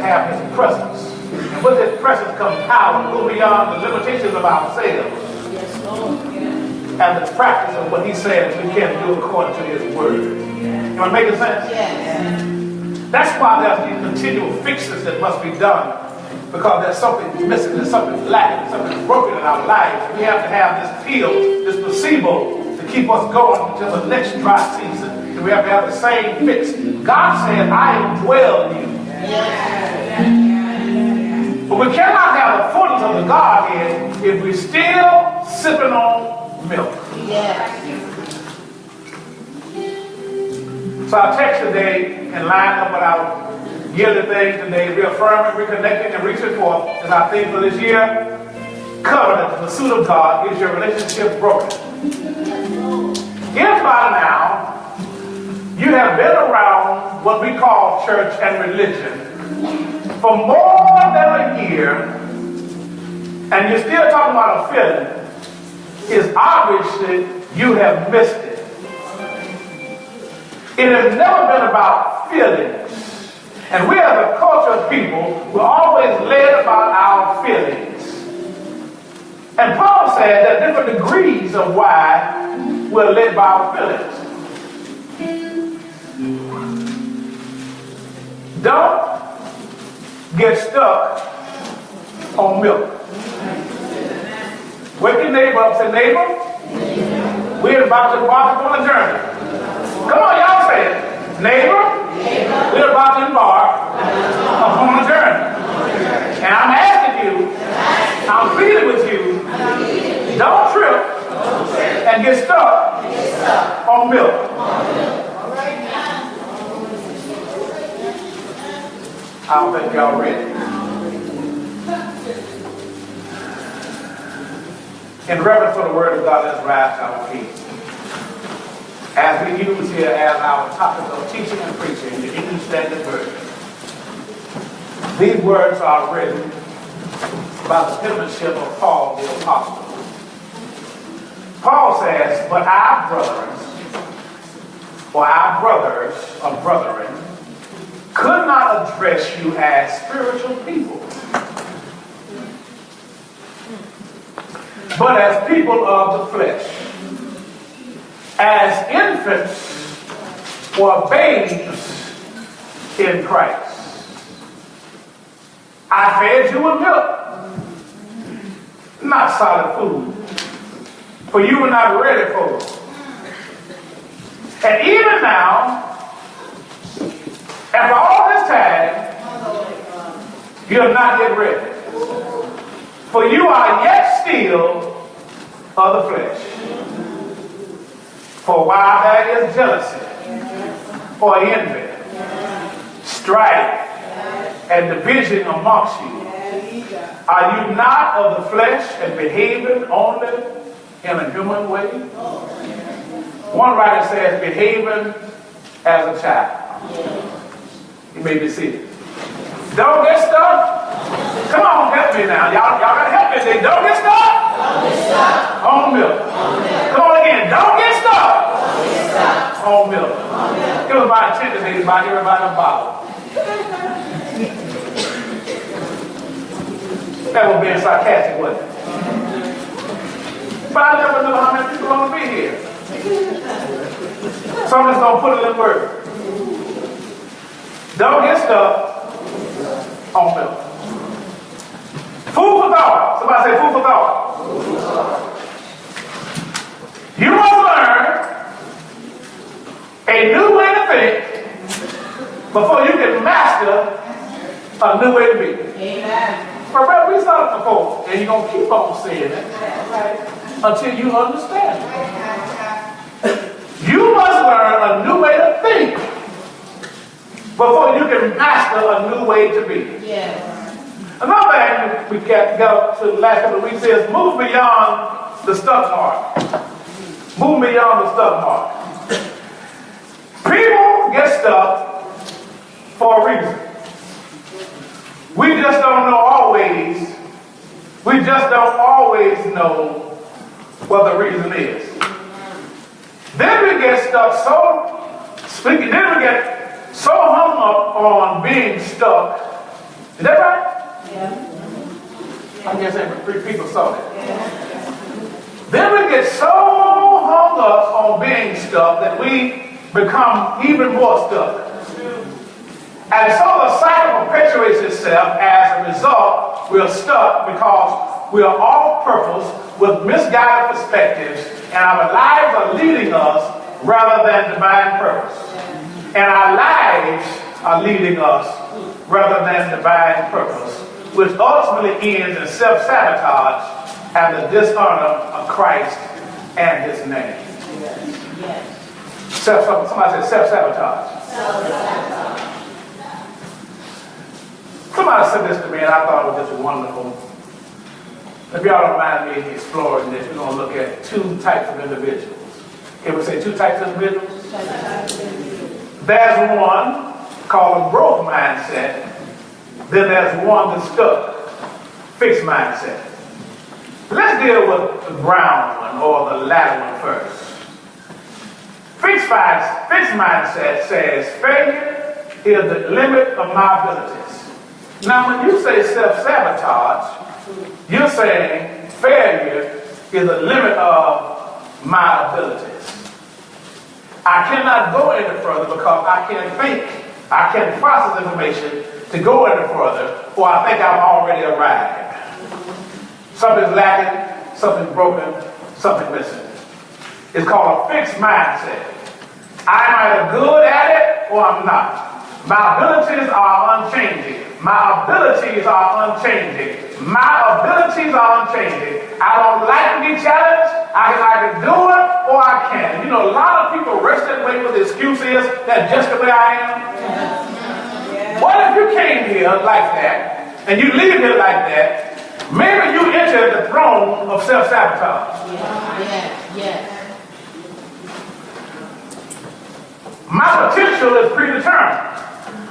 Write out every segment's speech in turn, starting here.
have his presence. And with his presence comes power to go beyond the limitations of ourselves. Yes, Lord. And the practice of what he says we can do according to his word. You want to make sense? Yes. That's why there's these continual fixes that must be done. Because there's something missing, there's something lacking, something broken in our lives. We have to have this peel, this placebo to keep us going until the next dry season. And we have to have the same fix. God said, I am dwell in you. But we cannot have the fullness of the Godhead if we're still sipping on milk. So our text today, in line up with our yearly things today, reaffirming, reconnecting, and reaching forth is our theme for this year. Covenant, the pursuit of God, is your relationship broken? If by now you have been around what we call church and religion for more than a year, and you're still talking about a feeling, it's obviously you have missed it. It has never been about feelings. And we as a culture of people, we're always led about our feelings. And Paul said there are different degrees of why we're led by our feelings. Don't get stuck on milk. Wake your neighbor up, say, neighbor, we're about to embark on a journey. Come on, y'all say it. Neighbor, we're about to embark upon a journey. And I'm asking you, I'm pleading with you, don't trip and get stuck on milk. I don't think y'all ready. In reverence for the word of God, let's rise to our feet. As we use here as our topic of teaching and preaching, the English Standard Version. These words are written by the penmanship of Paul the Apostle. Paul says, but our brothers, or our brothers or brethren, could not address you as spiritual people, but as people of the flesh, as infants or babes in Christ. I fed you with milk, not solid food, for you were not ready for it. And even now, after all this time, you are not yet ready. For you are yet still of the flesh. For while there is jealousy, or envy, strife, and division amongst you, are you not of the flesh and behaving only in a human way? One writer says, behaving as a child. You may be seated. Don't get stuck. Come on, help me now. Y'all gotta help me. Say, don't get stuck. On milk. Come on again. Don't get stuck. On milk. Give us my attention, ladies, by everybody in the bottle. That was being sarcastic, wasn't it? But I never knew how many people are going to be here. So I'm just going to put it in words. Don't get stuck on milk. Food for thought. Somebody say food for thought. You must learn a new way to think before you can master a new way to be. Amen. But brother, we started before, and you're going to keep on saying it until you understand it. You must learn a new way to think before you can master a new way to be. Yes. Another thing we got to the last couple of weeks is move beyond the stuck mark. Move beyond the stuck mark. People get stuck for a reason. We just don't know always. We just don't always know what the reason is. Then we get stuck then we get so hung up on being stuck I guess every people saw that. Then we get so hung up on being stuck that we become even more stuck. And so the cycle perpetuates itself. As a result, we're stuck because we are off purpose with misguided perspectives, and our lives are leading us rather than divine purpose. And our lives are leading us rather than divine purpose, which ultimately ends in self-sabotage and the dishonor of Christ and his name. Somebody said self-sabotage. Somebody said this to me, and I thought it was just wonderful. If y'all don't mind me exploring this, we're going to look at two types of individuals. Can we say two types of individuals? There's one called a growth mindset. Then there's one that's stuck, fixed mindset. Let's deal with the brown one or the latter one first. Fixed mindset says failure is the limit of my abilities. Now, when you say self-sabotage, you're saying failure is the limit of my abilities. I cannot go any further because I can't think. I can't process information to go any further, or I think I've already arrived. Something's lacking, something's broken, something missing. It's called a fixed mindset. I'm either good at it or I'm not. My abilities are unchanging. My abilities are unchanging. My abilities are unchanging. I don't like to be challenged. I can either do it or I can't. You know, a lot of people rush that way with the excuse is that's just the way I am. Yeah. What if you came here like that and you leave here like that? Maybe you enter the throne of self-sabotage. Yeah. My potential is predetermined.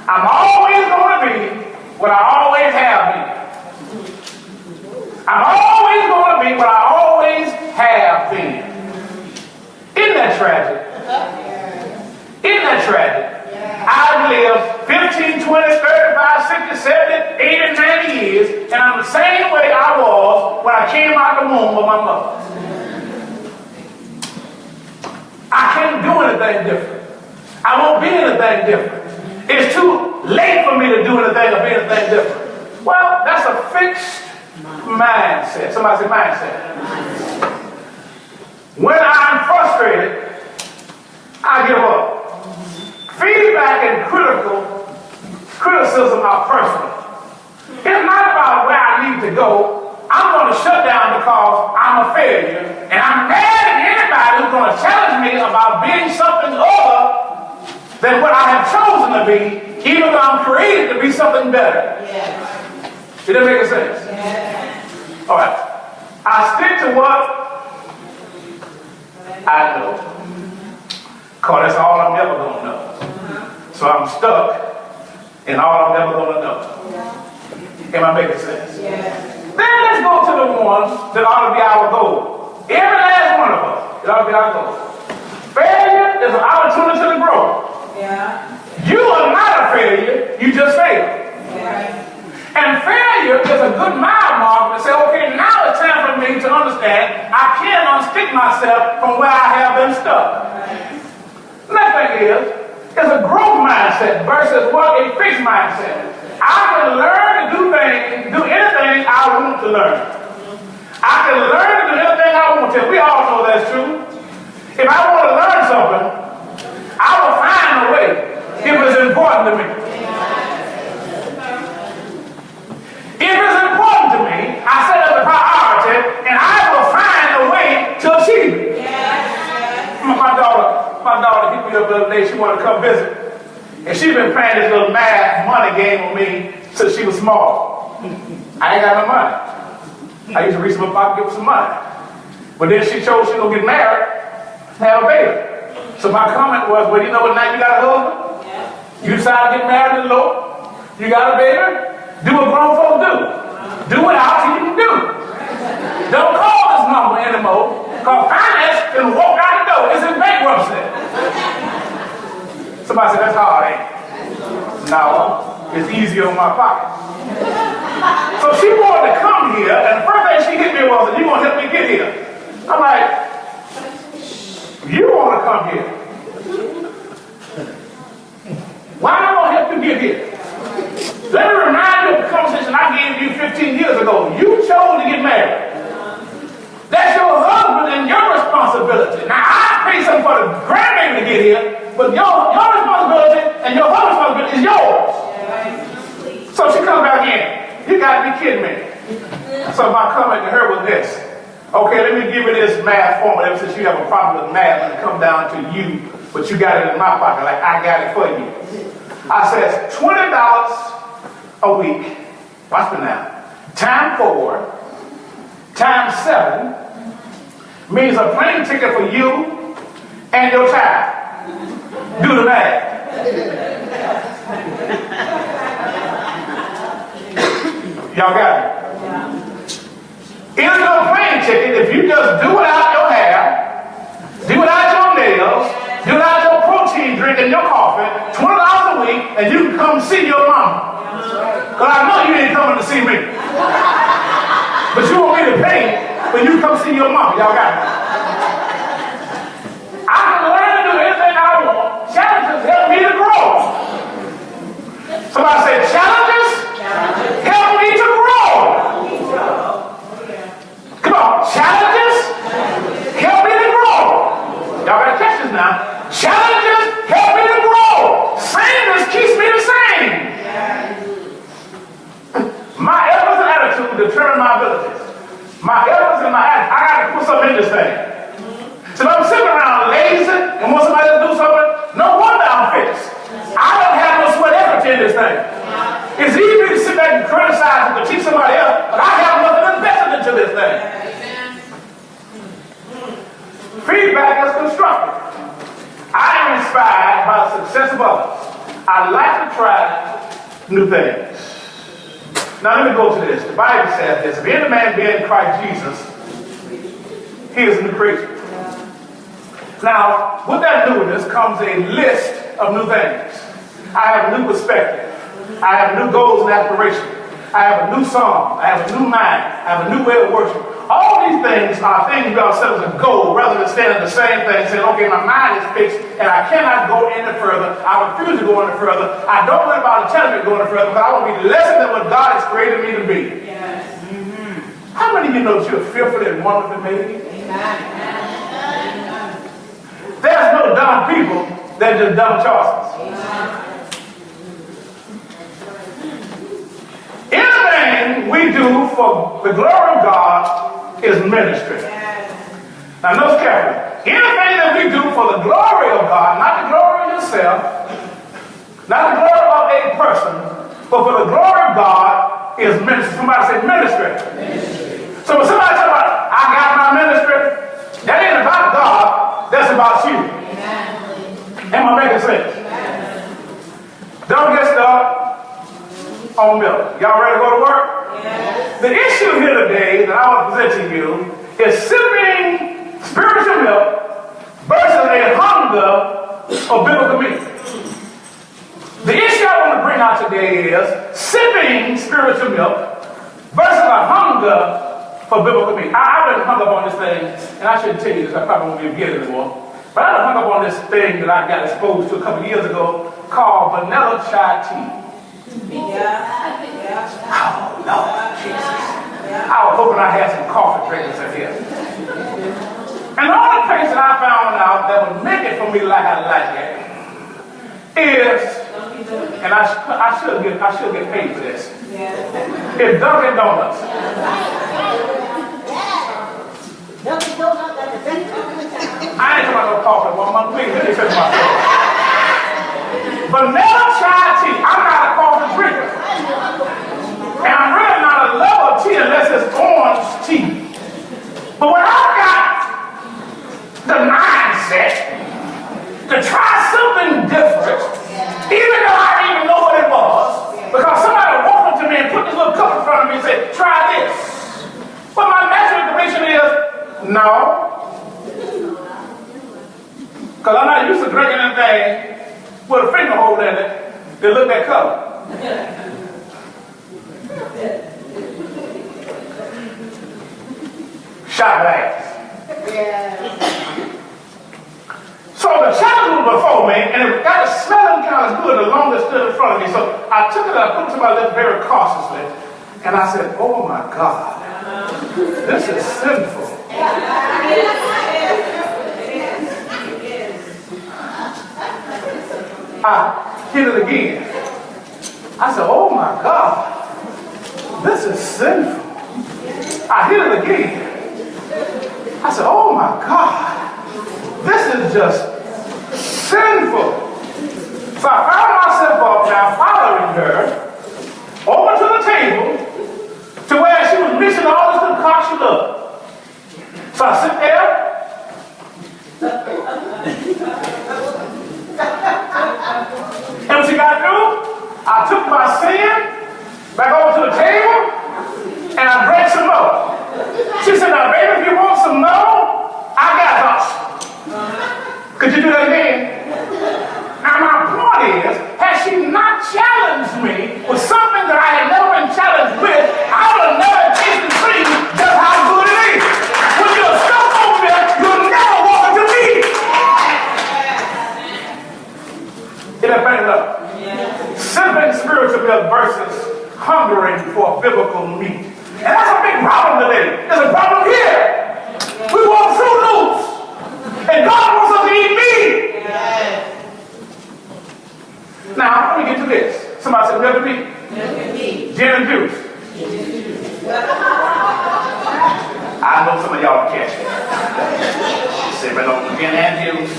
I'm always going to be what I always have been. I'm always going to be what I always have been. Isn't that tragic? Isn't that tragic? I've lived 15, 20, 35, 60, 70, 80, 90 years, and I'm the same way I was when I came out the womb of my mother. I can't do anything different. I won't be anything different. It's too late for me to do anything or be anything different. Well, that's a fixed mindset. Somebody say mindset. When I'm frustrated, I give up. Feedback and criticism are personal. It's not about where I need to go. I'm going to shut down because I'm a failure. And I'm mad at anybody who's going to challenge me about being something other than what I have chosen to be, even though I'm created to be something better. Yes. Did that make sense? Yes. All right. I stick to what I know. Because that's all I'm ever going to know. So I'm stuck in all I'm ever going to know. Am I making sense? Yes. Then let's go to the one that ought to be our goal. Every last one of us, it ought to be our goal. Failure is an opportunity to grow. Yeah. You are not a failure, you just failed. Yeah. And failure is a good mile marker to say, okay, now it's time for me to understand I can unstick myself from where I have been stuck. Next thing is a growth mindset versus what a fixed mindset. I can learn to do anything I want to learn. I can learn to do anything I want to. We all know that's true. If I want to learn something, I will find a way if it's important to me. If it's important to me, I set up a priority and I will find a way to achieve it. My daughter hit me up the other day. She wanted to come visit. And she's been playing this little math money game with me since she was small. I ain't got no money. I used to reach in my pocket and give her some money. But then she chose she was going to get married and have a baby. So my comment was, well, you know what, now you got a husband? Yeah. You decided to get married to the Lord. You got a baby. Do what grown folks do. Do what our team do. Don't call this number anymore, because finance can walk out the door. It's in bankruptcy. Somebody said, that's hard, ain't it? No, it's easier on my pocket. So she wanted to come here, and the first thing she hit me was, you gonna help me get here? I'm like, you want to come here? Why am I going to help you get here? Let me remind you of the conversation I gave you 15 years ago. You chose to get married. That's your husband and your responsibility. Now, I pay something for the grandbaby to get here, but your responsibility and your husband's responsibility is yours. So she comes back in. You got to be kidding me. So my comment to her was this. Okay, let me give you this math formula since you have a problem with math when it comes down to you, but you got it in my pocket, like I got it for you. I says $20 a week, watch me now, times 4, times 7, means a plane ticket for you and your child. Do the math. Y'all got it? It's no plane ticket if you just do without your hair, do without your nails, do without your protein drink and your coffee, $20 a week, and you can come see your mama. Because I know you ain't coming to see me. But you want me to pay when you come see your mama. Y'all got it? I can learn to do anything I want. Challenges help me to grow. Somebody say, challenges help me to grow. Come on, challenges help me to grow. Y'all gotta catch this now. Challenges help me to grow. Sameness keeps me the same. My efforts and attitude determine my abilities. My efforts and my attitude, I gotta put something in this thing. So if I'm sitting around lazy and want somebody to do something, no wonder I'm fixed. I don't have no sweat effort in this thing. It's easy to sit back and criticize and critique somebody else, but I have nothing invested into this thing. Feedback is constructive. I am inspired by the success of others. I like to try new things. Now let me go to this. The Bible says this. If any man be in Christ Jesus, he is a new creature. Now, with that newness comes a list of new things. I have a new perspective. I have new goals and aspirations. I have a new song. I have a new mind. I have a new way of worship. All these things are things we ourselves as a goal rather than standing the same thing saying, okay, my mind is fixed and I cannot go any further. I refuse to go any further. I don't worry about the challenge of going any further because I want to be less than what God has created me to be. Yes. Mm-hmm. How many of you know that you're fearfully and wonderfully made? Amen. There's no dumb people. There's just dumb choices. Amen. Anything we do for the glory of God is ministry. Now notice carefully. Anything that we do for the glory of God, not the glory of yourself, not the glory of a person, but for the glory of God is ministry. Somebody say ministry. So when somebody talks about, I got my ministry, that ain't about God, that's about you. Am I making sense? Don't get stuck on milk. Y'all ready to go to work? Yes. The issue here today that I want to present to you is sipping spiritual milk versus a hunger for biblical meat. The issue I want to bring out today is sipping spiritual milk versus a hunger for biblical meat. I've been hung up on this thing, and I shouldn't tell you this, I probably won't be able to get it anymore. But I've been hung up on this thing that I got exposed to a couple years ago called vanilla chai tea. Oh, Lord Jesus. I was hoping I had some coffee drinkers in here. And the only place that I found out that would make it for me like I like it is, and I should get paid for this, is Dunkin' Donuts. I ain't talking about no coffee, woman. Please let me finish my story. Vanilla chai tea. I'm not a coffee drinker. And I'm really not a lover of tea unless it's orange tea. But when I got the mindset to try something different, even though I didn't even know what it was, because somebody walked up to me and put this little cup in front of me and said, try this. But my natural inclination is, no. Because I'm not used to drinking anything with a finger hole in it that look that color. Shot glass. So the child was before me, and it got a smelling kind of good the longer it stood in front of me. So I took it and I put it to my lips very cautiously, and I said, "Oh my God, this is sinful." I hit it again. I said, "Oh my God, this is sinful." I hit it again. I said, "Oh my God, this is just sinful." So I found myself up now following her over to the table to where she was mixing all this concoction up. So I sit there. And when she got through, I took my sin back over to the table and I drank some more. She said, "Now, baby, if you want some more, I got us." Could you do that again? Now, my point is, had she not challenged me with something that I had never been challenged with, I would have never tasted and seen just how good it is. When you're stuck over there, you'll never walk into me. Get that thing up. Sipping spiritual milk versus hungering for biblical meat. And that's a big problem today. There's a problem here. We want Fruit Loops. And God wants us to eat meat. Now, let me get to this. Somebody said milk and meat. Gin and juice. I know some of y'all can catch it. Sipping on gin and juice.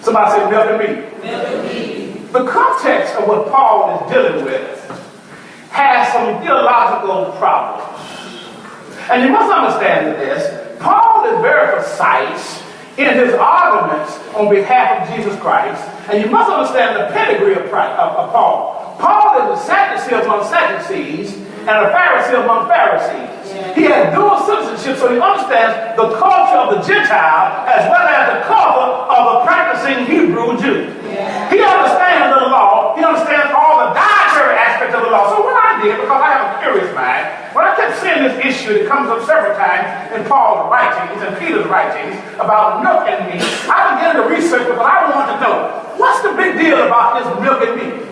Somebody said milk and meat. The context of what Paul is dealing with has some theological problems. And you must understand this. Paul is very precise in his arguments on behalf of Jesus Christ. And you must understand the pedigree of Paul. Paul is a Sadducee among Sadducees and a Pharisee among Pharisees. He has dual citizenship, so he understands the culture of the Gentile as well as the culture of a practicing Hebrew Jew. He understands the law. He understands all the dietary aspects of the law. So what I did, because I have a curious mind, when I kept seeing this issue that comes up several times in Paul's writings and Peter's writings about milk and meat, I began to research because I wanted to know, what's the big deal about this milk and meat?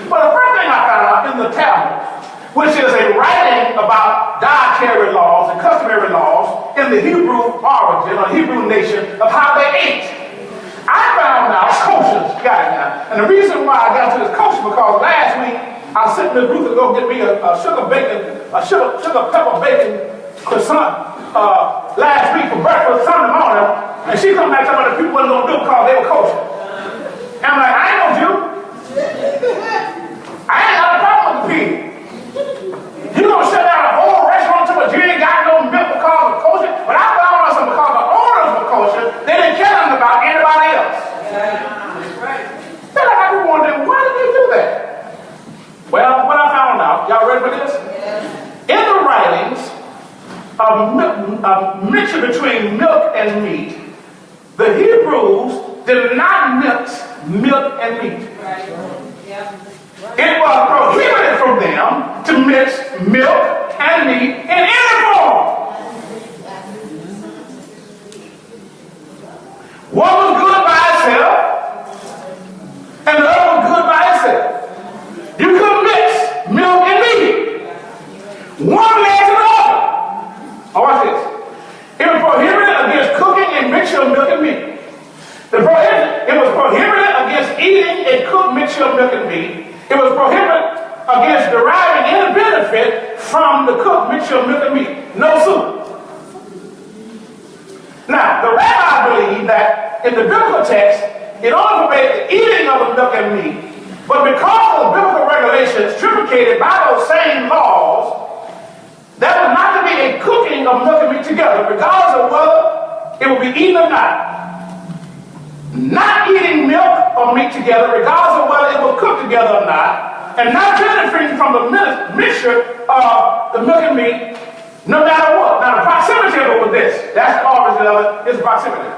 Well, the first thing I found out in the Talmud, which is a writing about dietary laws and customary laws in the Hebrew origin or Hebrew nation of how they ate. I found out kosher got it now. And the reason why I got to this kosher because last week I was sitting in the booth to go get me a sugar pepper bacon croissant last week for breakfast Sunday morning, and she come back talking about the people wasn't gonna do it because they were kosher. And I'm like, I ain't no Jew. I ain't got a problem with the pig. You gonna shut down a whole restaurant to a you ain't got no milk because of kosher? But I found out something because the owners were kosher, they didn't care nothing about anybody else. Then I got to wondering, why did they do that? Well, what I found out, y'all ready for this? In the writings of mixture between milk and meat, the Hebrews did not mix milk and meat. It was prohibited from them to mix milk and meat in any form. One was good by itself, and the other was good by itself. You couldn't mix milk and meat. One led to the other. Oh, watch this. It was prohibited against cooking a mixture of milk and meat. It was prohibited against eating a cooked mixture of milk and meat. It was prohibited against deriving any benefit from the cooked mixture of milk and meat. No soup. Now, the rabbis believe that in the biblical text, it only forbade the eating of the milk and meat, but because of the biblical regulations truncated by those same laws, there was not to be a cooking of milk and meat together, regardless of whether it would be eaten or not. Not eating milk or meat together, regardless of whether it was cooked together or not, and not benefiting from the mixture of the milk and meat, no matter what. Now, the proximity of it was this. That's the origin of it, is proximity.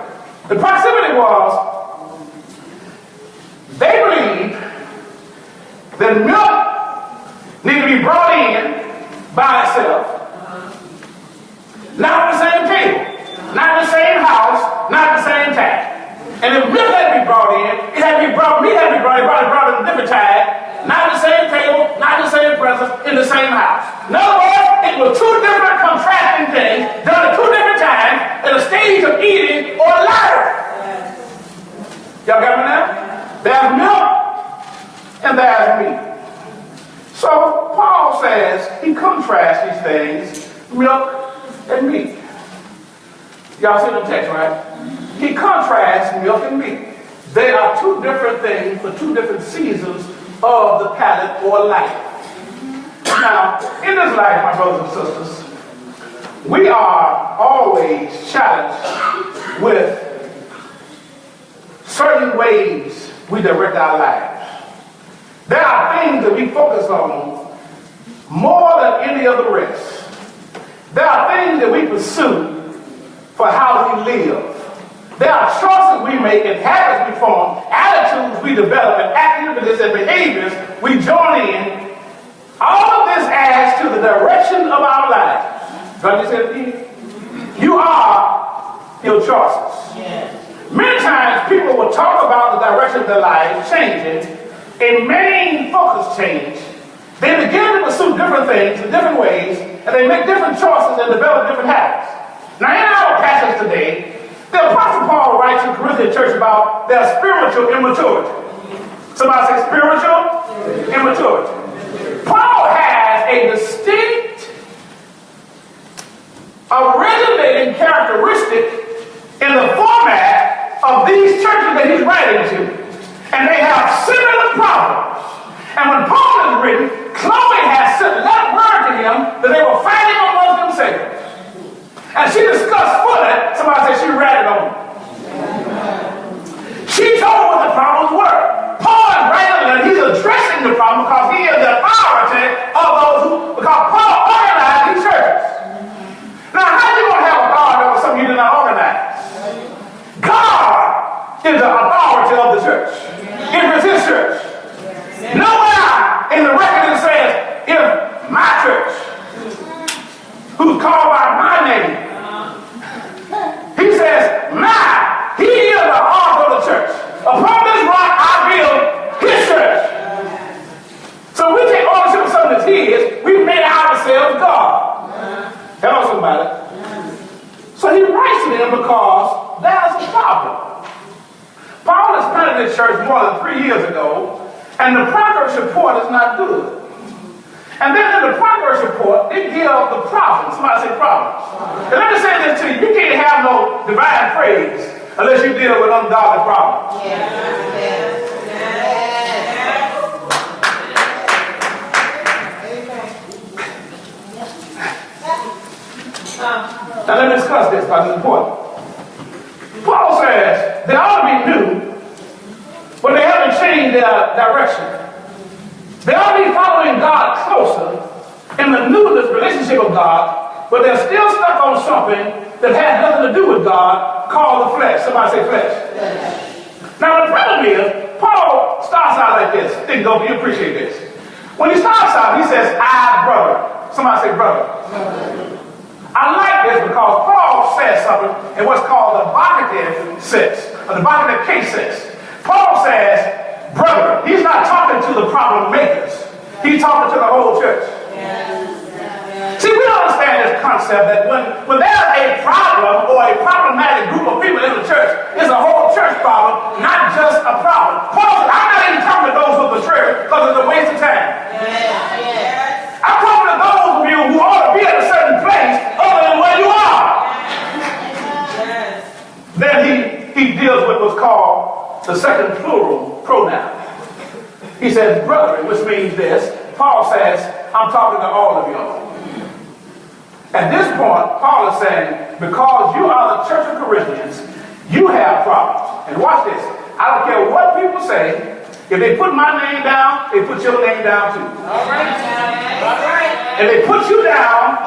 The proximity was, they believed then milk needs to be brought in by itself. Not at the same table, not in the same house, not at the same time. And if milk had to be brought in, it had to be brought, meat had to be brought at a different time, not at the same table, not in the same presence, in the same house. In other words, it was two different contrasting things done at two different times at a stage of eating or life. Y'all got me now? There's milk and there's meat. So Paul says he contrasts these things, milk and meat. Y'all see the text, right? He contrasts milk and meat. They are two different things for two different seasons of the palate or life. Now, in this life, my brothers and sisters, we are always challenged with certain ways we direct our lives. There are things that we focus on more than any of the rest. There are things that we pursue for how we live. There are choices we make and habits we form, attitudes we develop, and activities and behaviors we join in. All of this adds to the direction of our lives. God just said it again. You are your choices. Yes. Many times people will talk about the direction of their lives changing. A main focus change. They begin to pursue different things in different ways, and they make different choices and develop different habits. Now, in our passage today, the Apostle Paul writes to the Corinthian church about their spiritual immaturity. Somebody say spiritual immaturity. Paul has a distinct, originating characteristic in the format of these churches that he's writing to. And they have similar problems. And when Paul is written, Chloe has sent that word to him that they were fighting among themselves. And she discussed fully, somebody said she ratted on him. She told him what the problems were. Paul is writing that he's addressing the problem because he is the authority of those who, because Paul organized these churches. Now, how are you going to have authority over something you did not organize? God is the authority of the church. If it's his church. Nowhere in the record it says, if my church, who's called by my name, he says, he is the author of the church. Upon this rock I build his church. So we take ownership of something that's his, we've made ourselves God. Hello, somebody. So he writes to them because there's a problem. Paul has planted this church more than 3 years ago, and the progress report is not good. And then in the progress report, it gives the problems. Somebody say problems. And let me say this to you. You can't have no divine praise unless you deal with ungodly problems. Now let me discuss this because it's important. Paul says they ought to be new, but they haven't changed their direction. They ought to be following God closer in the newness relationship of God, but they're still stuck on something that has nothing to do with God called the flesh. Somebody say flesh. Now the problem is, Paul starts out like this. Think, don't you appreciate this? When he starts out, he says, I, brother. Somebody say brother. I like this because Paul says something in what's called the vocative sense, or the vocative case sense. Paul says, brother. He's not talking to the problem makers. He's talking to the whole church. See, we don't understand this concept that when there's a problem or a problematic group of people in the church, it's a whole church problem, not just a problem. Paul said, I'm not even talking to those who are betrayed because it's a waste of time. I'm talking to those of you who ought to be at a certain place other than where you are. Then he deals with what's called the second plural pronoun. He says, brethren, which means this. Paul says, I'm talking to all of y'all. At this point, Paul is saying, because you are the church of Corinthians, you have problems. And watch this. I don't care what people say. If they put my name down, they put your name down too. All right. All right. If they put you down,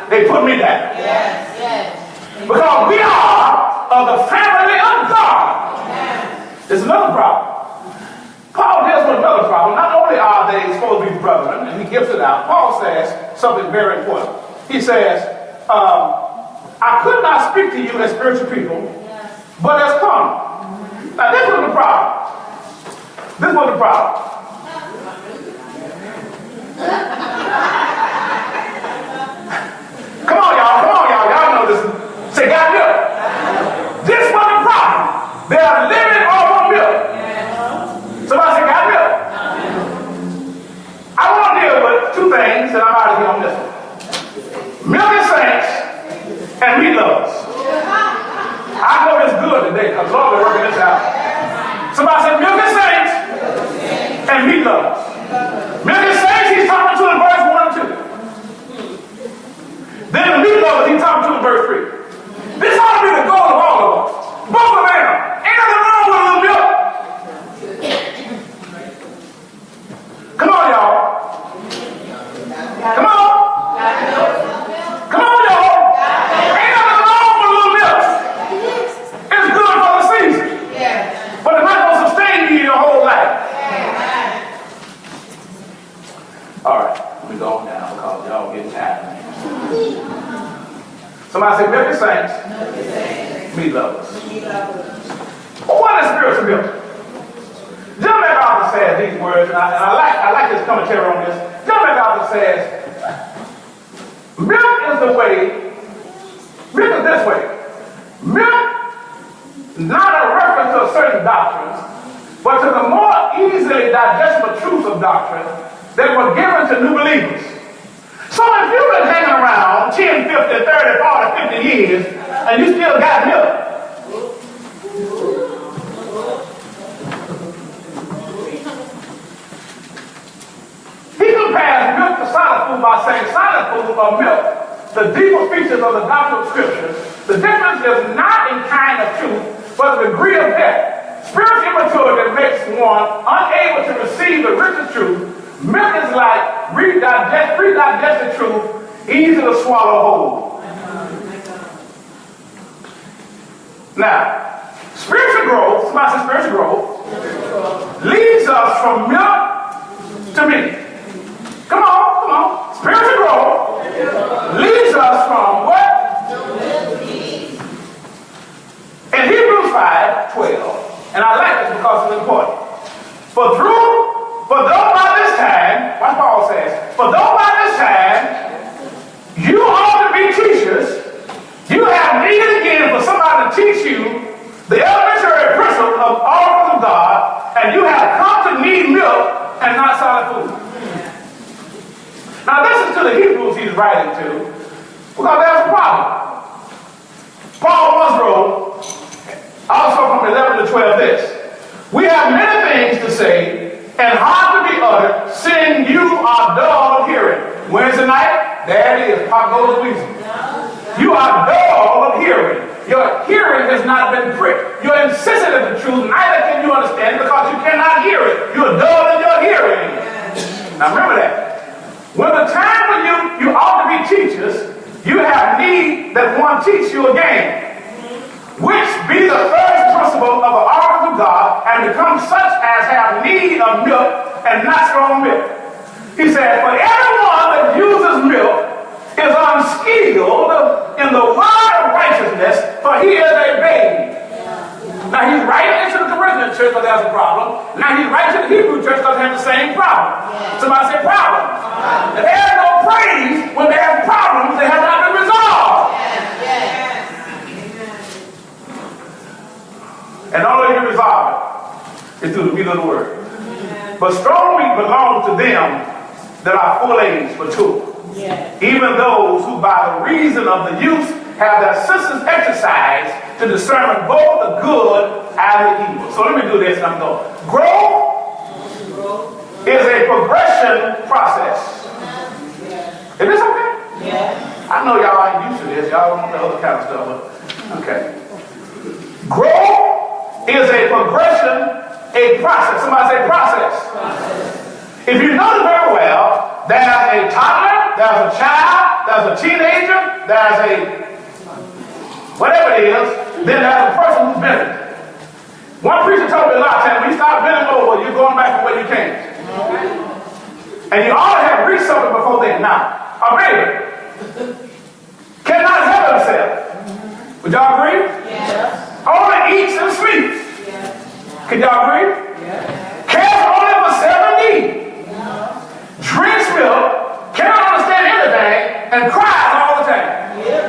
they put me down. Yes. Yes. Because we are of the family of God. Yes. There's another problem. Paul deals with another problem. Not only only are they supposed to be brethren, and he gives it out, Paul says something very important. He says, I could not speak to you as spiritual people, but as carnal. Now this was the problem. This was the problem. Come on, y'all. Y'all know this. Say, got milk. This was the problem. They are living off of milk. Somebody say, got milk. I want to deal with two things, and I'm out of here on this one. Milk and saints and meat lovers. I know it's good today because Lord is working this out. Somebody said milk and saints and meat lovers. Milk and saints, he's talking to in verse 1 and 2. Then the meat lovers, he's talking to in verse 3. This ought to be the goal of all of us. Both of them. Ain't nothing wrong with a little milk. Come on, y'all. Come on. Come on, y'all. Ain't nothing wrong with a little milk. It's good for the season. But it's not going to sustain you your whole life. All right. Let me go on down because y'all getting tired. Somebody say milk and saints. Meat lovers. Well, what is spiritual milk? John MacArthur says these words, and I like his commentary on this. John MacArthur says, milk is the way, milk is this way. Milk, not a reference to a certain doctrine, but to the more easily digestible truths of doctrine that were given to new believers. So if you've been hanging around 10, 50, 30, 40, 50 years, and you still got milk, he compares milk to solid food by saying solid food or milk, the deeper features of the doctrine of Scripture. The difference is not in kind of truth, but the degree of depth. Spiritual immaturity makes one unable to receive the richest truth. Milk is like pre-digested truth, easy to swallow whole. Now, spiritual growth, somebody say spiritual growth, leads us from milk to meat. Come on. Spiritual growth leads us from what? In Hebrews 5:12, and I like this because it's important. For though by this time, what Paul says, for though by this time you ought to be teachers, you have needed again for somebody to teach you the elementary principle of all of God, and you have come to need milk and not solid food. Now listen to the Hebrews he's writing to, because there's a problem. Paul once wrote, also from 11 to 12, this: we have many things to say and hard to be uttered, seeing you are dull of hearing. Wednesday night, there it is, pop goes the weasel. You are dull of hearing. Your hearing has not been pricked. You're insensitive to the truth, neither can you understand because you cannot hear it. You're dull in your hearing. Now remember that. When the time when you ought to be teachers, you have need that one teach you again, which be the first principle of the oracles of God, and become such as have need of milk and not strong milk. He said, for everyone that uses milk is unskilled in the word of righteousness, for he is a baby. Now he's writing into the Corinthian church because there's a problem. Now he's writing to the Hebrew church because they have the same problem. Somebody say problem. If there's no praise when they have problems, they have not been resolved. And the only way you resolve it is through the meat of the word. But strong meat belongs to them that are full age, mature. Even those who by the reason of the use have their senses exercised to discern both the good and the evil. So let me do this and I'm going. Growth is a progression process. Is this okay? I know y'all ain't used to this. Y'all don't want the other kind of stuff, but okay. Growth is a progression, a process. Somebody say process. If you notice very well, there's a toddler, there's a child, there's a teenager, there's a whatever it is, then there's a person who's bending. One preacher told me a lot of times, when you start bending over, you're going back to where you came. And you ought to have reached something before then. Now, a baby cannot help himself. Would y'all agree? Yes. Only eats and sleeps. Yes. Can y'all agree? Yes. Cares only for self-need. Drinks milk, cannot understand anything, and cries all the time. Yes.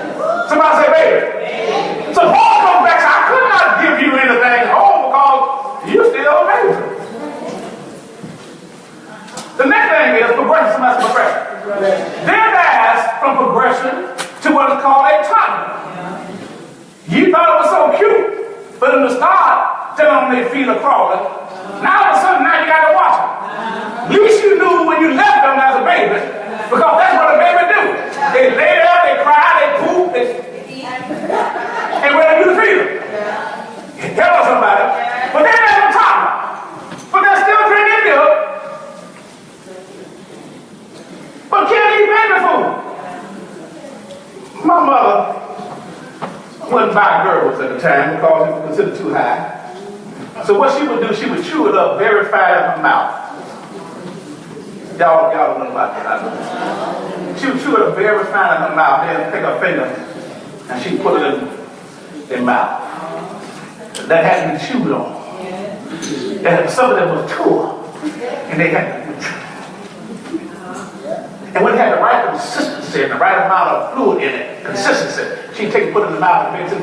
Somebody say, baby. Yes. So Paul comes back and says, I could not give you anything at home because you still a baby. The next thing is progression. Somebody say progression. Then there's from progression to what is called a toddler. You thought it was so cute, but in the start, still on their feet are crawling. Now all of a sudden, now you got to watch them. At least you knew when you left them as a baby, because that's what a baby do. They lay there, they cry, they poop, and where you to feed them. Tell somebody. But then there's a toddler, but they're still drinking milk, but can't eat baby food. My mother wouldn't buy girls at the time because it was considered too high. So what she would do, she would chew it up very fat in her mouth. Y'all don't know about that. She would chew it up very fine in her mouth, then take her finger and she'd put it in their mouth. That had to be chewed on. And some of them was tough. And they had and when it had the right consistency and the right amount of fluid in it, consistency, she'd take and put it in the mouth and mix it.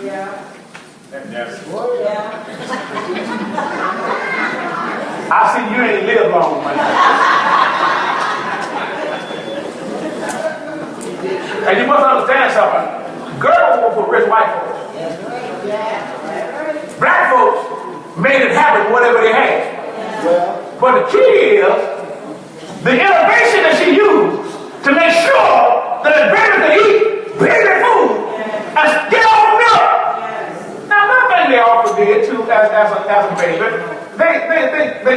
Yeah. I see you ain't live long, man. And you must understand something. Girls were for rich white folks. Black folks made it happen whatever they had. But the key is the innovation that she used to make sure that the baby could eat baby food and get off milk. Now, another thing they also did too as a baby,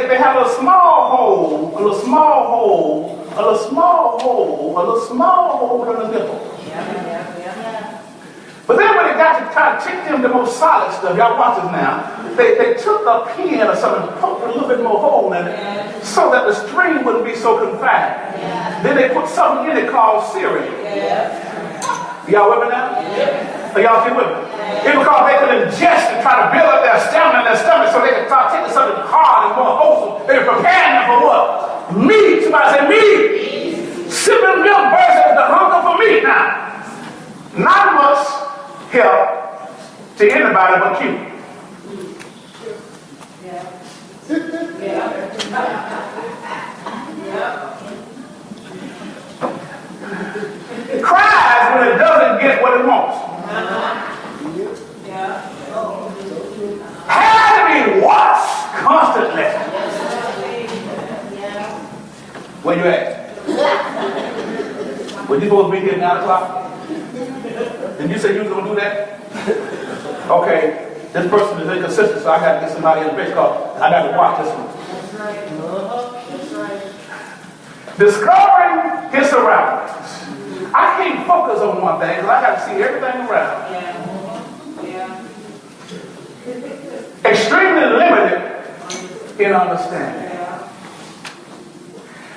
they had a small hole in the nipple. But then when they got to try to teach them the most solid stuff, y'all watch this now, they took a pin or something and poked a little bit more hole in it so that the string wouldn't be so confined. Then they put something in it called cereal. Y'all with me now? Are y'all still with me? It's because they could ingest and try to build up their stamina in their stomach so they could start taking something hard and more wholesome. They were preparing them for what? Meat. Somebody say meat. Sipping milk versus the hunger for meat. Now, not much help to anybody but you. Cries when it doesn't get what it wants. Had to be watched constantly. Where you at? Were you supposed to be here at 9 o'clock? Did you say you was going to do that? Okay, this person is inconsistent, so I got to get somebody in the place called I got to watch this one. That's right. Discovering his surroundings. I can't focus on one thing because I got to see everything around. Extremely limited in understanding.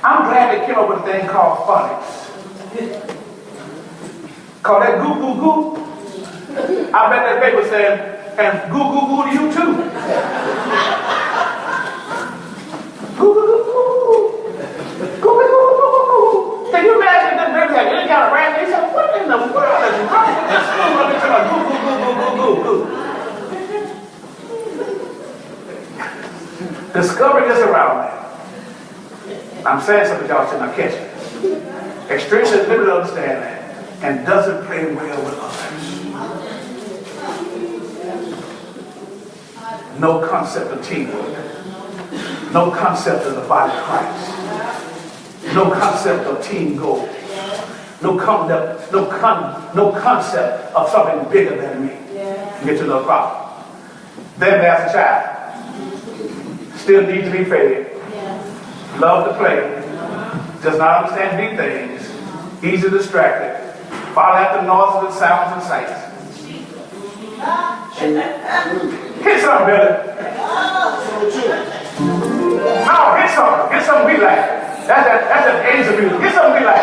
I'm glad they came up with a thing called phonics. Call that goo goo goo. I bet that baby said, and goo goo goo to you too. Goo goo goo goo. Goo goo goo goo goo. Can you imagine this baby had any kind of rat? They said, what in the world is wrong with this school? Let me tell you, goo goo goo goo goo goo. Discover this around me. I'm saying something y'all should not catch it. Extremely limited understanding. And doesn't play well with others. No concept of teamwork. No concept of the body of Christ. No concept of team goals. No concept of something bigger than me. Get to the problem. Then there's a child. Still needs to be fed. Love to play. Does not understand deep things. Easily distracted. Follow after noises and sounds and sights. Hit something, Billy. No, get something. Get something we like. That's the age of music. Get something we like.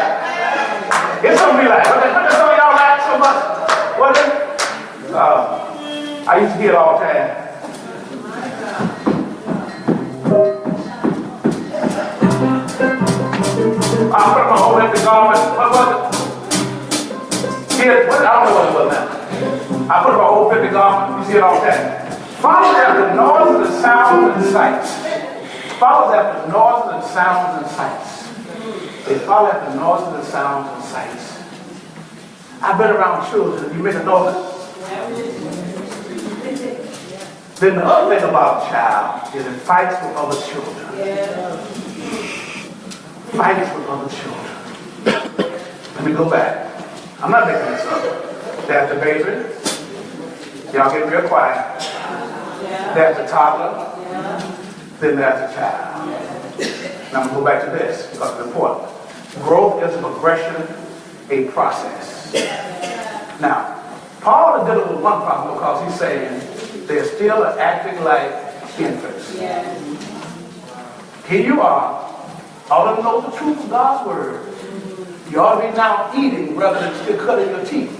Get something we like. What that song y'all like so much? What is it? I used to hear it all the time. I put on my whole empty garment. What was it? Here, I don't know what it was now. I put on my whole empty garment. You see it all the time. Follows after noise and the sounds and sights. Follows after noise and sounds and sights. They follow after noise and the sounds and sights. I've been around children. You make a noise. Then the other thing about a child is it fights with other children. Fights with other children. Let me go back. I'm not making this up. There's the baby. Y'all get real quiet. There's the toddler. Then there's the child. Now I'm going to go back to this because it's important. Growth is a progression, a process. Now, Paul is dealing with one problem because he's saying they're still acting like infants. Here you are. All of them know the truth of God's word. You ought to be now eating rather than still cutting your teeth.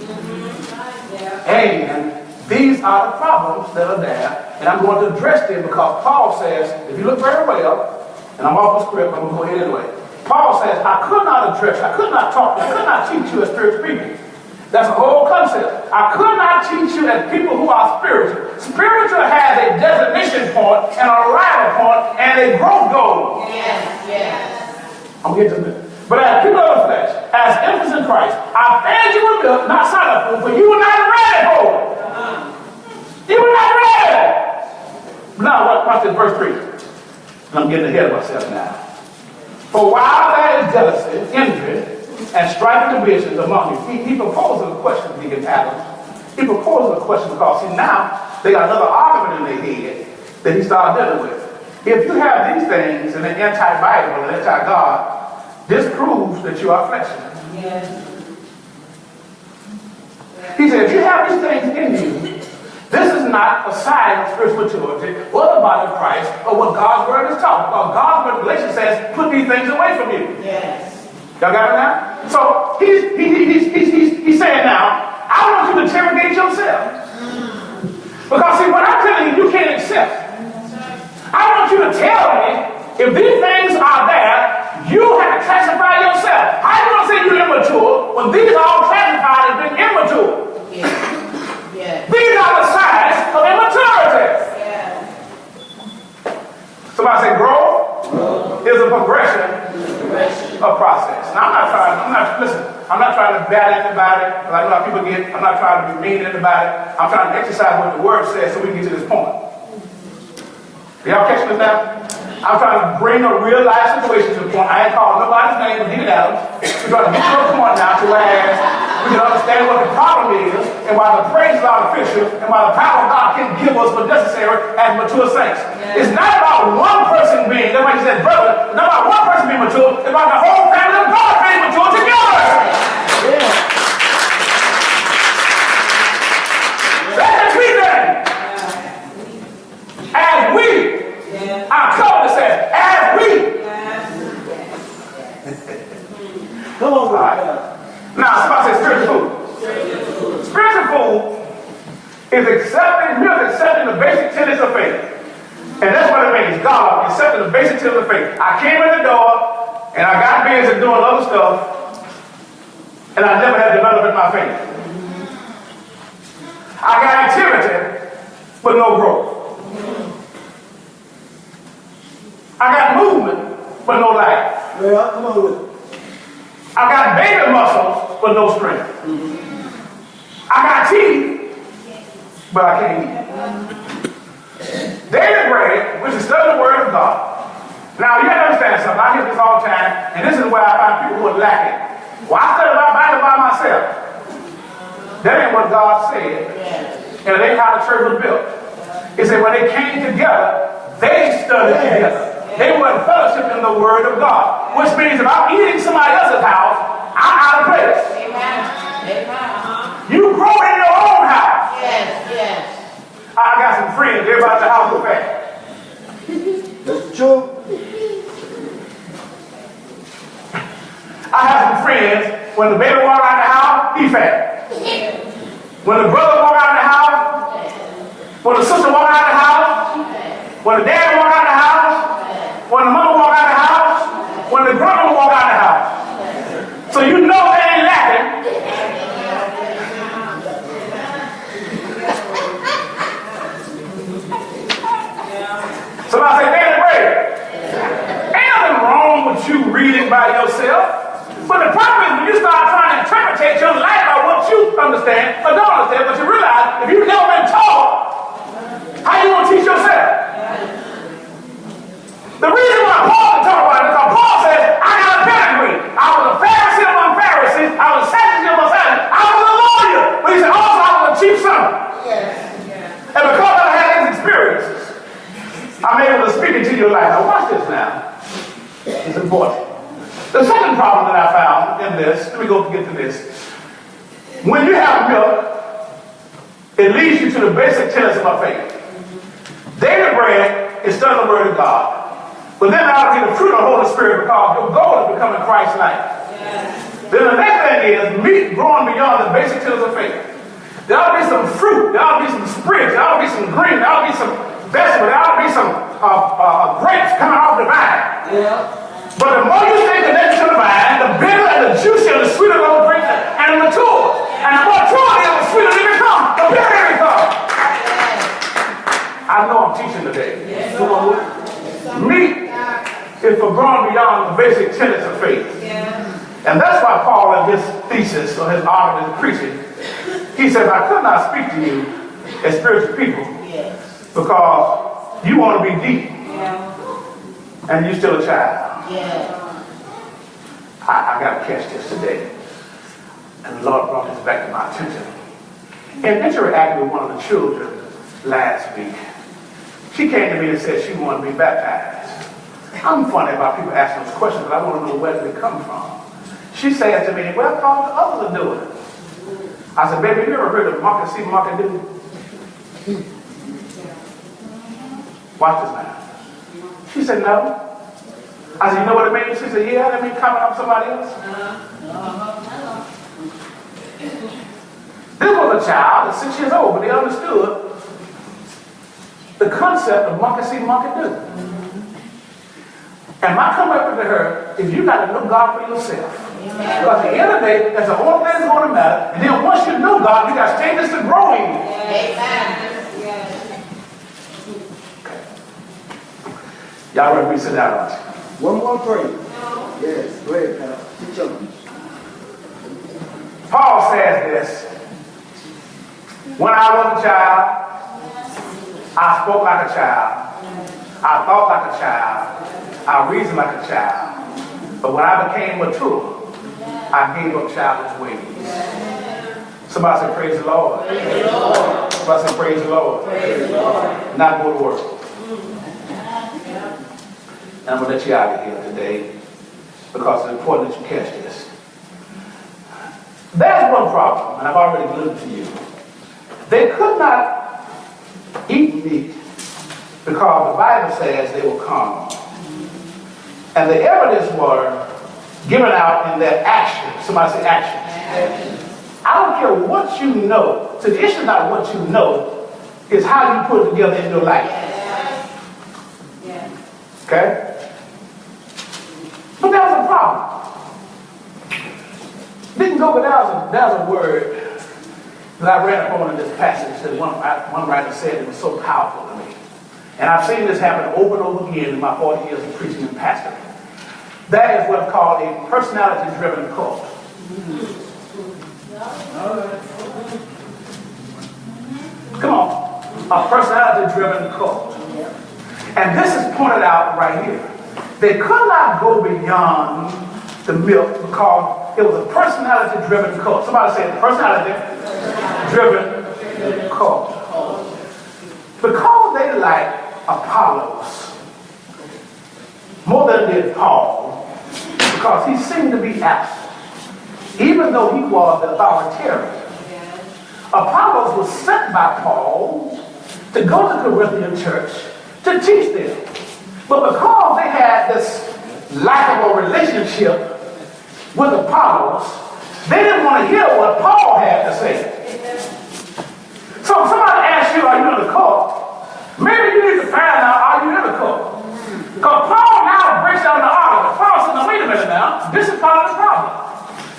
And these are the problems that are there. And I'm going to address them because Paul says, if you look very well, and I'm off the script, I'm going to go ahead anyway. Paul says, I could not address, I could not talk, I could not teach you as spiritual people. That's a whole concept. I could not teach you as people who are spiritual. Spiritual has a destination point, an arrival point, and a growth goal. I'm getting to this. But as people of the flesh, as infants in Christ, I fed you with milk, not solid food, for you were not ready for it. You were not ready. Now, watch this, verse 3. And I'm getting ahead of myself now. For while there is jealousy, envy, and strife and divisions among you, he proposes a question to Deacon Adams. He proposes a question because, see, now they got another argument in their head that he started dealing with. If you have these things in the anti-Bible and anti-God, this proves that you are fleshly. He said, if you have these things in you, this is not a sign of spiritual maturity or the body of Christ or what God's word is taught. Because God's revelation says, put these things away from you. Y'all got it now? So he's saying now, I want you to interrogate yourself. Because see, what I'm telling you, you can't accept. I want you to tell me if these things are there, you have to classify yourself. How you going to say you're immature when these are all classified as being immature? These are the signs of immaturity. Somebody say growth is a progression of process. Now I'm not trying to bat anybody. Like a lot of people get, I'm not trying to be mean to anybody. I'm trying to exercise what the word says so we can get to this point. Y'all catching this now? I'm trying to bring a real life situation to the point. I ain't calling nobody's name but Deacon Adams. We're trying to get to a point now to where we can understand what the problem is and why the praise is artificial and why the power of God can give us what's necessary as mature saints. It's not about one person being, that's why he said brother, it's not about one person being mature, it's about the whole family of God being mature together. That's the key thing. As we, our covenant says, as we. Come on, right. Now, somebody says spiritual food. Spiritual food is accepting the basic tenets of faith. And that's what it means. God accepting the basic tenets of faith. I came in the door and I got busy doing other stuff and I never had developed my faith. I got activity but no growth. I got movement but no life. Well, come on with it. I got baby muscles but no strength. I got teeth but I can't eat. Daily bread, which is studying the word of God. Now you have to understand something. I hear this all the time, and this is where I find people who are lacking. Well, I study my Bible by myself. That ain't what God said. And it ain't how the church was built. It said when they came together, they studied together. They were in fellowship in the word of God. Which means if I'm eating somebody else's house, I'm out of place. You grow in your own house. I got some friends, they're about the house of fact. That's the truth. friends, when the baby walk out of the house, he fat. When the brother walk out of the house, when the sister walk out of the house, when the dad walk out of the house, when the mother walk out of the house, when the grandma walk out of the house. So you know they ain't lacking. Somebody say, Daily Bread. Ain't nothing wrong with you reading by yourself. But the problem is when you start trying to interpret your life by what you understand or don't understand, but you realize if you've never been taught, how you going to teach yourself? The reason why Paul can talk about it is because Paul says, I got a pedigree. I was a Pharisee among Pharisees. I was a Sadducee among Sadducees. I was a lawyer. But he said, also I was a chief son. And because I had these experiences, I'm able to speak into your life. Now watch this now. It's important. The second problem that I found in this, let me go get to this. When you have milk, it leads you to the basic tenets of our faith. Daily bread is studying the word of God. But then I'll get the fruit of the Holy Spirit because your goal is becoming Christ-like. Then the next thing is meat growing beyond the basic tenets of faith. There ought to be some fruit. There ought to be some sprigs. There ought to be some green. There ought to be some vegetables. There ought to be some grapes coming off the vine. But the more you stay connected to the vine, the bigger and the juicier and the sweeter those grapes and the mature. And the more mature it is, the sweeter they become. The bigger they become. I know I'm teaching today. Meat is for growing beyond the basic tenets of faith. And that's why Paul in his thesis or his argument in preaching, he says, I could not speak to you as spiritual people because you want to be deep and you're still a child. I got to catch this today. And the Lord brought this back to my attention. In interacting with one of the children last week, she came to me and said she wanted to be baptized. I'm funny about people asking those questions, but I want to know where they come from. She said to me, well, Paul, the others are doing it. I said, baby, have you ever heard of mock and see, mock and do? Watch this now. She said, no. I said, you know what it means? She said, yeah, that means coming up somebody else. This was a child that's 6 years old, but they understood the concept of mock and see, mock and do. And my commitment to her is you got to know God for yourself. Because at the end of the day, that's the only thing that's going to matter. And then once you know God, you got stages to grow in. Okay. Y'all ready to sit down, aren't you? One more praise. Yes, go ahead, pal. Teach them. Paul says this. When I was a child, I spoke like a child. I thought like a child. I reasoned like a child. But when I became mature, I gave up childish ways. Somebody say, praise the Lord. Praise the Lord. Somebody say, praise the Lord. Praise the Lord. Not go to work. And I'm going to let you out of here today because it's important that you catch this. There's one problem, and I've already alluded to you. They could not eat meat because the Bible says they were carnal. And the evidence were given out in their action. Somebody say action. I don't care what you know. So the issue is not what you know, it's how you put it together in your life. Okay? But there's a problem. Didn't go, but there's a word that I read upon in this passage that one writer said it was so powerful to me. And I've seen this happen over and over again in my 40 years of preaching and pastoring. That is what's called a personality-driven cult. Come on. A personality-driven cult. And this is pointed out right here. They could not go beyond the milk because it was a personality-driven cult. Somebody say personality-driven cult. Because they liked Apollos more than did Paul, because he seemed to be absent, even though he was the authoritarian. Apollos was sent by Paul to go to the Corinthian church to teach them. But because they had this lack of a relationship, with Apollos, they didn't want to hear what Paul had to say. So if somebody asks you, are you in the cult? Maybe you need to find out, are you in the cult? Because Paul now breaks down the argument. Paul said, now wait a minute now, this is part of the problem.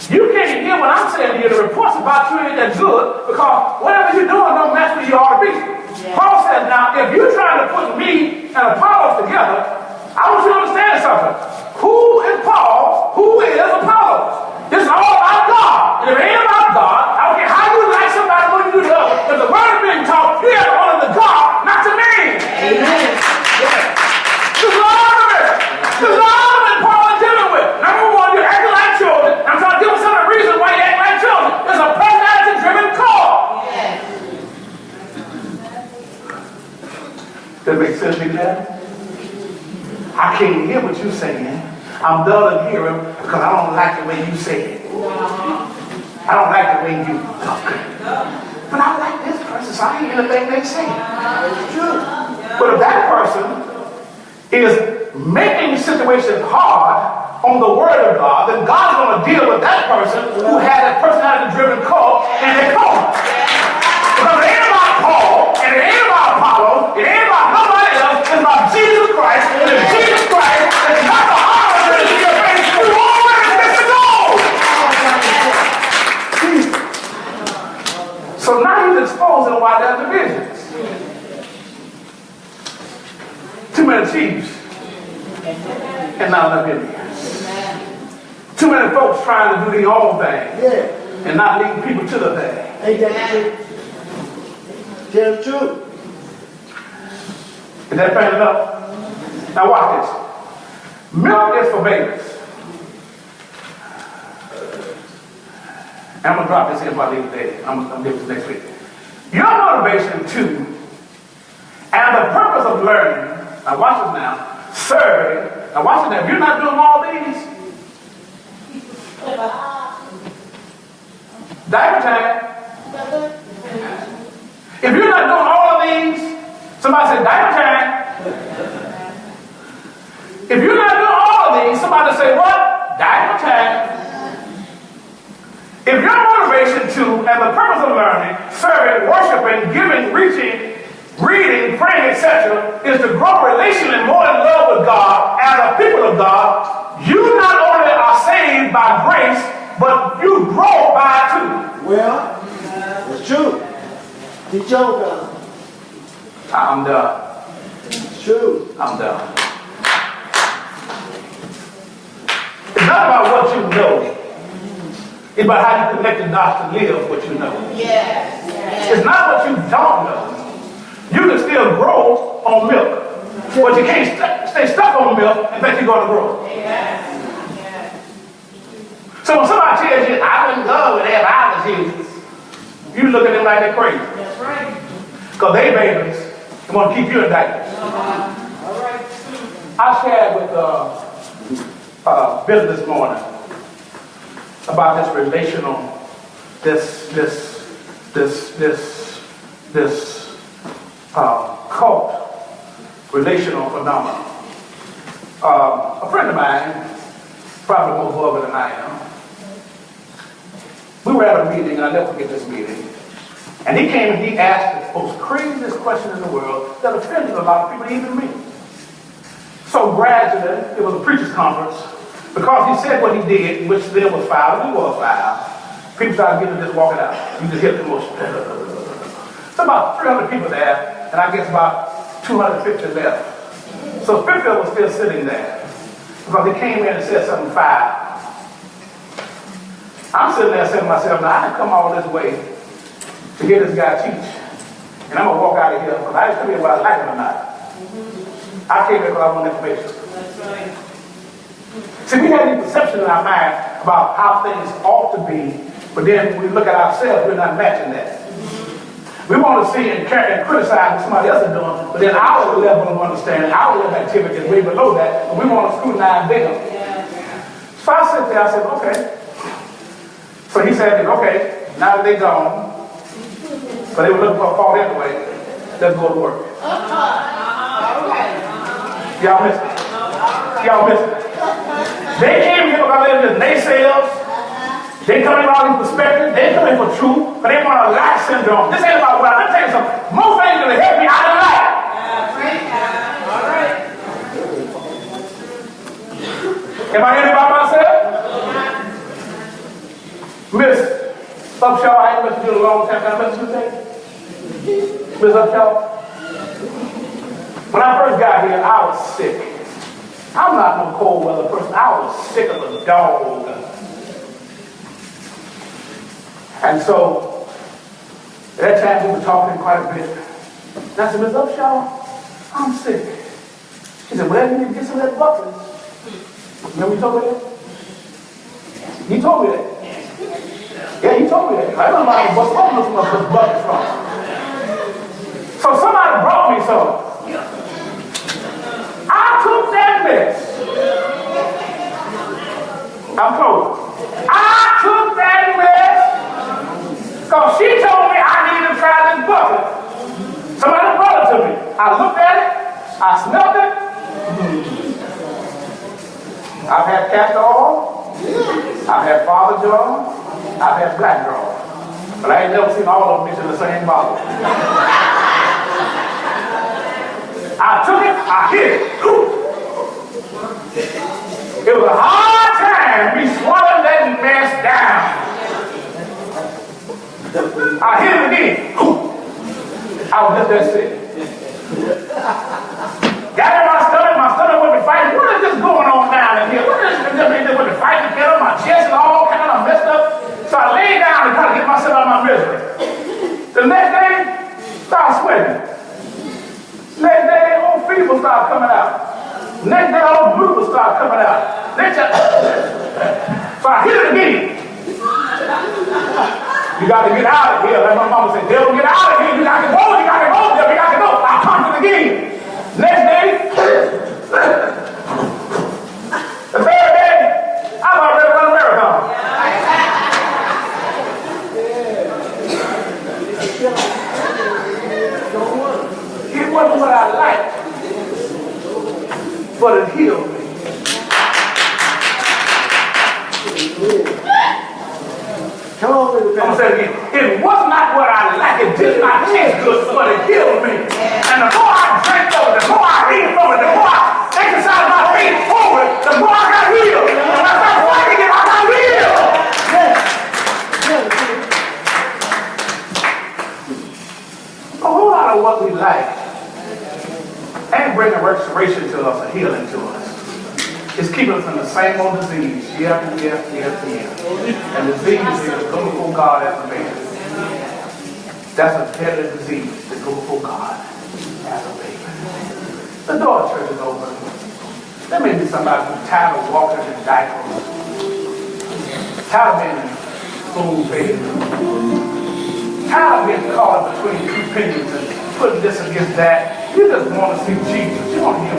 You can't hear what I'm saying to you. The reports about you ain't that good because whatever you're doing don't match where you ought to be. Yeah. Paul said, now, if you're trying to put me and Apollos together, I want you to understand something. Who is Paul? Who is Apollos? This is all about God. And if it ain't about God, I don't care how you like somebody when you do the other. If the word is being taught, you have to honor the God, not the man. Amen. Yeah. This is all of it. This is all of it Paul is dealing with. Number one, you're acting like children. I'm trying to give you some of the reason why you act like children. There's a personality-driven call. Yes. Does that make sense to you now? I can't hear what you're saying. I'm dull of hearing because I don't like the way you say it. I don't like the way you talk. But I like this person, so I hear anything they say. It's true. But if that person is making situations hard on the word of God, then God's going to deal with that person who had a personality-driven call and they call him. Because it ain't about Paul, and it ain't about Apollo, it ain't about nobody else, it's about Jesus Christ, and if Jesus Christ is not the honor in your face, you always get to go! So now he's exposing why there's divisions. Too many chiefs and not enough Indians. Too many folks trying to do their own thing and not leading people to the thing. Ain't that true? Tell the truth. Is that fair enough? Now watch this. Milk is for babies. And I'm going to drop this here before I leave today. I'm going to give this next week. Your motivation to and the purpose of learning, now watch this now, serving, now watch it now, if you're not doing all these, diaper time. If you're not doing all of these, somebody say diaper time. If you're not doing all of these, somebody say what? Diaper time. If your motivation to and the purpose of learning, serving, worshiping, giving, reaching, reading, praying, etc., is to grow relationally more in love with God as a people of God, you not only are saved by grace, but you grow by it too. Well, it's true. Teach your God. I'm done. It's true. I'm done. It's not about what you know. It's about how you connect the dots to live what you know. Yes. It's not what you don't know. You can still grow on milk, but you can't stay stuck on milk and think you're going to grow. Yes. So when somebody tells you, I wouldn't go with that, I was Jesus, you look at them like they're crazy. That's right. Because they babies and want to keep you in diapers. All right. I shared with Bill this morning about this relational, cult relational phenomenon. A friend of mine, probably more vulgar than I am, we were at a meeting, and I'll never forget this meeting, and he came and he asked the most craziest question in the world that offended a lot of people, even me. So gradually, it was a preacher's conference, because he said what he did, which then was foul, and he was foul, people started getting this walking out. You just hear the most. So about 300 people there, and I guess about 250 left. So 50 was still sitting there, because he came in and said something foul. I'm sitting there saying to myself, now I didn't come all this way to hear this guy teach. And I'm going to walk out of here, because I didn't come here whether I like it or not. I came here because I want information. That's right. See, we have the perception in our mind about how things ought to be, but then when we look at ourselves, we're not matching that. We want to see and criticize what somebody else is doing, but then our level of understanding, our level of activity is way below that, and we want to scrutinize them. So I sit there, I said, okay. So he said, okay, now that they're gone, but they were looking for a fault anyway, let's go to work. Y'all missed it. Y'all missed it. They came here because they in just naysayers. They come in with all these perspectives. They come in for truth, but they want a lack syndrome. This ain't about what. Let me tell you something. Most things are to help me out of life. All right. Am I hearing about myself? Miss Upshaw, I ain't met you in a long time. Can I met you today? Miss Upshaw? When I first got here, I was sick. I'm not no cold weather person. I was sick of a dog. And so, at that time, we were talking quite a bit. And I said, Miss Upshaw, I'm sick. She said, well, you need to get some of that bucket. Remember you told me that? He told me that. Yeah, he told me that. I don't know what's wrong with this bucket from. So somebody brought me some. I took that mess. I'm close. I took that mess because she told me I need to try this bucket. Somebody brought it to me. I looked at it. I smelled it. I've had castor oil. I've had Father John. I've had black draw. But I ain't never seen all of them mixed in the same bottle. I took it, I hit it. It was a hard time me swallowing that mess down. I hit it again. I was just that sick. Got in my stomach went to fighting. What is this going on down in here? What is this? They went to fighting together, my chest and all kind of messed up. So I laid down and tried to get myself out of my misery. The next day, started sweating. Next day, old fever started coming out. Next day, old blue started coming out. So I hit it again. You got to get out of here. Like my mama said, devil, get out of here. You got to go, devil, you got to go. I pumped it again. Next day, the third day, I was ready to run a marathon. It wasn't what I liked, but it healed me. Come on, I'm going to say it again. It was not what I liked. It did not taste good, but it healed me. And the more I drank of it, the more I ate from it, the more I exercised my faith over it, the more I got healed. And when I started fighting it, I got healed. A whole lot of what we like ain't bringing restoration to us or healing to us. It's keeping us in the same old disease year after year after year after year. And disease is go before God as a man. That's a deadly disease to go before God as a baby. The door of church is open. There may be somebody who's tired of walking in diapers, tired of being spoon fed, tired of being caught between two opinions and putting this against that. You just want to see Jesus. You want to hear